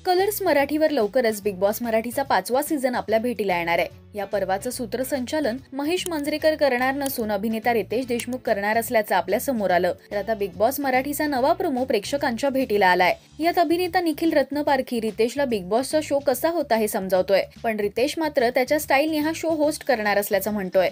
Colours मराठीवर लवकरच big boss मराठीचा 5वा सीझन आपल्या भेटीला येणार आहे। या पर्वाचं सूत्रसंचालन महेश मांजरेकर करणार नसून अभिनेता रितेश देशमुख करणार असल्याचं आपल्या समोर आलं। तर आता बिग बॉस मराठीचा नवा प्रोमो प्रेक्षकांच्या भेटीला आलाय। यात अभिनेता निखिल रत्नपारखी रितेशला बिग बॉसचा शो कसा होता हे समजावतोय, पण रितेश मात्र त्याच्या स्टाईलने हा शो होस्ट करणार असल्याचं म्हणतोय।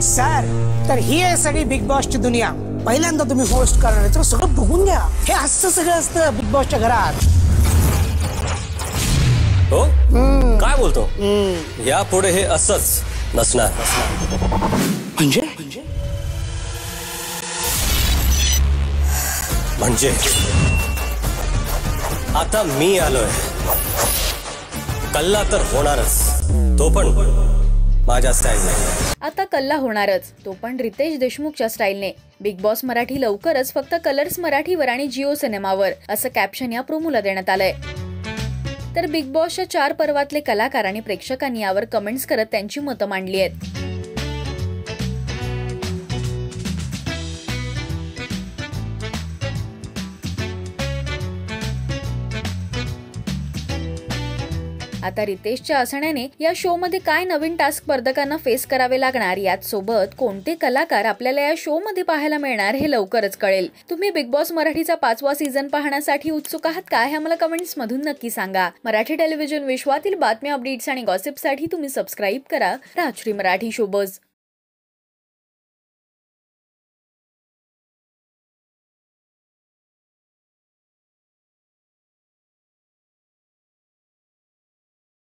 सर, तर ही आहे सगळी बिग बॉसची दुनिया। पहिल्यांदा तुम्ही होस्ट करणार आहे तर सगळं बघून घ्या। हे असं सगळं असतं बिग बॉसच्या घरात। हो, काय बोलतो? यापुढे हे असंच नसणार। म्हणजे आता मी आलोय। कल्ला तर होणारच, तो पण माझ्या स्टाईलने। आता कल्ला होणारच, तो पण रितेश देशमुखच्या स्टाईलने। बिग बॉस मराठी लवकरच फक्त कलर्स मराठीवर आणि जिओ सिनेमावर असं कॅप्शन या प्रोमोला देण्यात आलंय। तर बिग बॉसच्या 4 पर्वातले कलाकार आणि प्रेक्षकांनी यावर कमेंट्स करत त्यांची मतं मांडली आहेत। आता रितेशच्या असण्याने या शो मध्ये काय नवीन टास्क स्पर्धकांना फेस करावे लागणार, याच सोबत कोणते कलाकार आपल्याला या शो मध्ये पाहायला मिळणार हे लवकरच कळेल। तुम्ही बिग बॉस मराठीचा 5वा सीझन पाहण्यासाठी उत्सुक आहात का हे आम्हाला कमेंट्स मधून नक्की सांगा। मराठी टेलिव्हिजन विश्वातील बातम्या, अपडेट्स आणि गॉसिपसाठी तुम्ही सबस्क्राईब करा राजश्री मराठी शोबज।